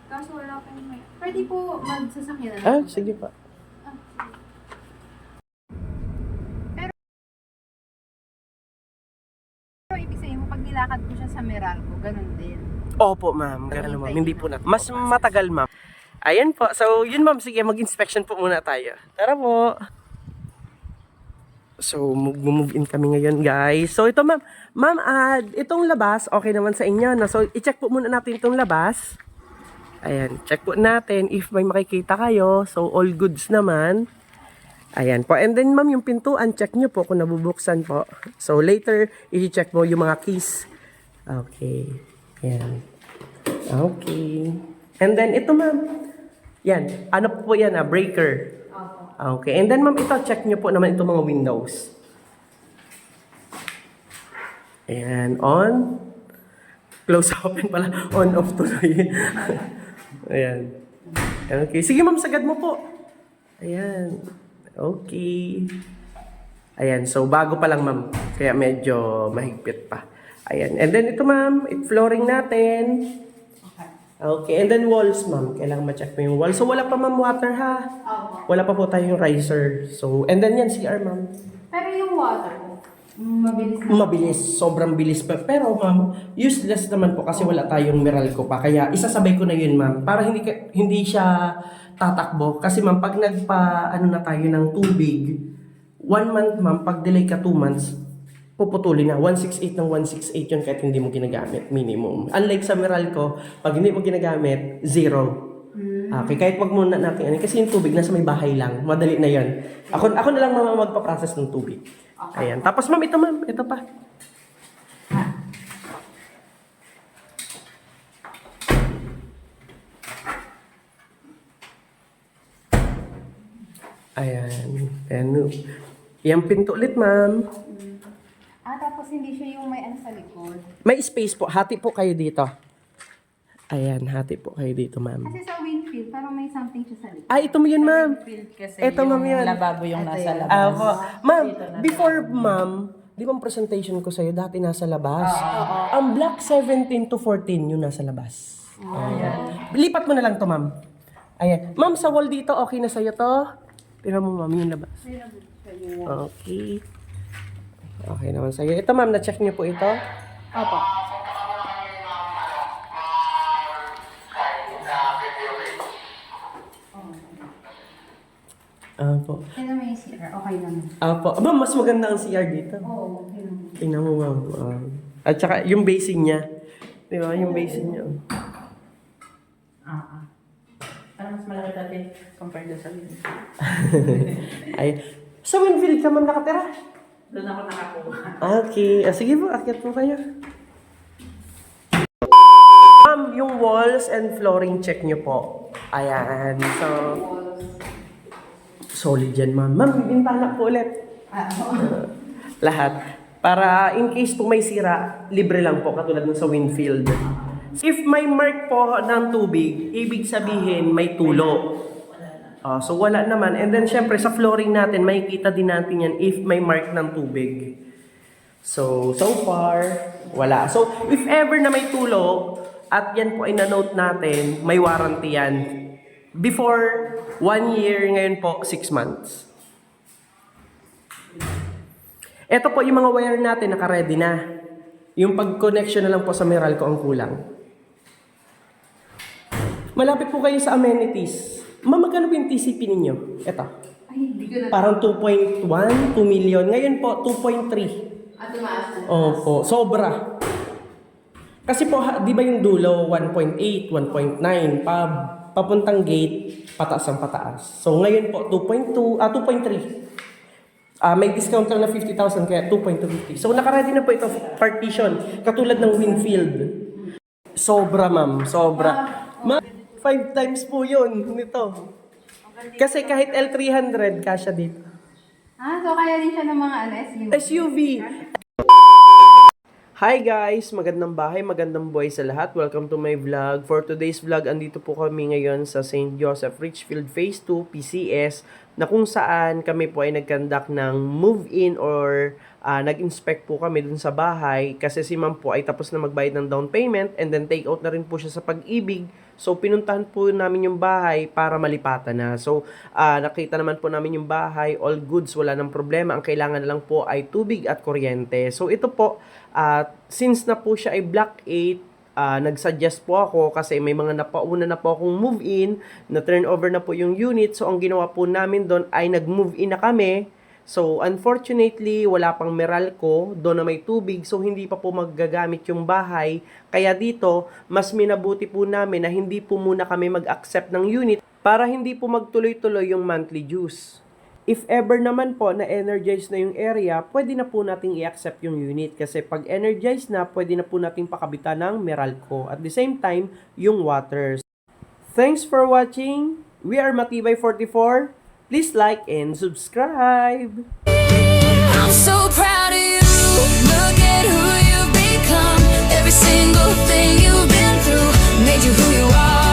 Kaso wala pa yung may... Pwede po magsasakyan na Ah, lang. sige pa. Pero ibig sabihin mo, pag nilakad ko siya sa Meralco, ganun din. Opo, ma'am. Ganun, ma'am. Hindi po na. Mas matagal, ma'am. Ayan po. So, yun, ma'am. Sige, mag-inspection po muna tayo. Tara po. So, mag-move in kami ngayon, guys. So, ito, ma'am. Ma'am, itong labas, okay naman sa inyo, no? So, i-check po muna natin itong labas. Ayan, check po natin if may makikita kayo. So, all goods naman. Ayan po. And then, ma'am, yung pintuan, check nyo po kung nabubuksan po. So, later, i-check mo yung mga keys. Okay. Ayan. Okay. And then, ito, ma'am. Yan. Ano po yan, breaker. Okay. And then, ma'am, ito, check nyo po naman itong mga windows. Ayan. On. Close, open pala. On, off tuloy. Ayan. Okay. Sige, ma'am, sagad mo po. Ayan. Okay. Ayan. So, bago pa lang, ma'am. Kaya medyo mahigpit pa. Ayan. And then, ito, ma'am. Flooring natin. Okay. And then, walls, ma'am. Kailangan ma-check mo yung wall. So, wala pa, ma'am, water, ha? Wala pa po tayong riser. So, and then yan, CR, ma'am. Pero yung water, mabilis na. Mabilis, sobrang bilis pa. Pero ma'am, useless naman po kasi wala tayong Meralco pa. Kaya isasabay ko na yun, ma'am. Para hindi siya tatakbo. Kasi ma'am, pag ano na tayo ng tubig, 1 month, ma'am, pag delay ka 2 months, puputulin na. 168 ng 168 yun kahit hindi mo ginagamit, minimum. Unlike sa Meralco, pag hindi mo ginagamit, 0. Okay, kahit wag muna natin kasi yung tubig nasa may bahay lang. Madali na 'yon. Ako na lang mama magpa-process ng tubig. Ayan. Tapos ma'am, ito pa. Ayan. Ano? Yung pinto ulit, ma'am. Tapos hindi siya yung may ano sa likod. May space po. Hati po kayo dito. Ayan, hati po kayo dito, ma'am. Kasi sa Winfield, parang may something siya sa likod. Ito mo yun, ma'am. Kasi Ito, ma'am, yun. lababo yung nasa labas. Ako. Ma'am, before, ma'am, di ba ang presentation ko sa'yo, dati nasa labas. Ang black 17 to 14, yung nasa labas. Ayan. Lipat mo na lang to, ma'am. Ayan. Ma'am, sa wall dito, okay na sa'yo to? Tira mo, ma'am, yung labas. Okay. Okay naman sa'yo. Ito, ma'am, na-check niyo po ito? Opo. Apo. Kaya may CR, okay naman. Apo. Aba, mas maganda ang CR dito. Oo, okay naman. Tingnan mo, ma'am. At saka, yung basin niya. Di ba? Yung basin niya. Parang mas malaki dati compared doon sa Winfield. Ay. Sa Winfield ka, ma'am, nakatira? Doon ako nakakuha. Okay. Sige po, akyat po kayo. Ma'am, yung walls and flooring check niyo po. Ayan. So, solid yan, ma'am. Ma'am, bintana po ulit. Lahat. Para in case po may sira, libre lang po, katulad ng sa Winfield. If may mark po ng tubig, ibig sabihin may tulo. So wala naman. And then syempre sa flooring natin, makikita din natin yan if may mark ng tubig. So far, wala. So if ever na may tulo, at yan po ay na-note natin, may warranty yan. Before 1 year, ngayon po 6 months. Ito po yung mga wire natin, naka-ready na. Yung pag-connection na lang po sa Meralco ang kulang. Malapit po kayo sa amenities. Ma'am, magkano po yung TCP ninyo? Ito. Ay, hindi ko na. Parang 2.1, 2 million. Ngayon po, 2.3. Tumaas na. Opo, sobra. Kasi po, di ba yung dulo, 1.8, 1.9, papuntang gate, pataas ang pataas. So ngayon po, 2.3. May discount lang na 50,000, kaya 2.250. So nakaready na po ito, partition, katulad ng Winfield. Sobra, ma'am, sobra. Ma'am, 5 times po yun, nito. Kasi kahit L300, kasya dito. So kaya din siya ng mga SUV. SUV. Hi guys! Magandang bahay, magandang buhay sa lahat. Welcome to my vlog. For today's vlog, andito po kami ngayon sa St. Joseph Richfield Phase 2 PCS na kung saan kami po ay nag-conduct ng move-in or nag-inspect po kami dun sa bahay kasi si ma'am po ay tapos na magbayad ng down payment and then take out na rin po siya sa Pag-ibig. So, pinuntahan po namin yung bahay para malipatan na. So, nakita naman po namin yung bahay, all goods, wala nang problema. Ang kailangan na lang po ay tubig at kuryente. So, ito po, since na po siya ay Block 8, nag-suggest po ako kasi may mga napauna na po akong move-in, na turnover na po yung unit. So, ang ginawa po namin doon ay nag-move-in na kami. So, unfortunately, wala pang Meralco, doon na may tubig, so hindi pa po magagamit yung bahay. Kaya dito, mas minabuti po namin na hindi po muna kami mag-accept ng unit para hindi po magtuloy-tuloy yung monthly dues. If ever naman po na energized na yung area, pwede na po nating i-accept yung unit kasi pag energized na, pwede na po nating pakabitan ng Meralco. At the same time, yung waters. Thanks for watching. We are Matibay44. Please like and subscribe. I'm so proud of you. Look at who you've become. Every single thing you've been through made you who you are.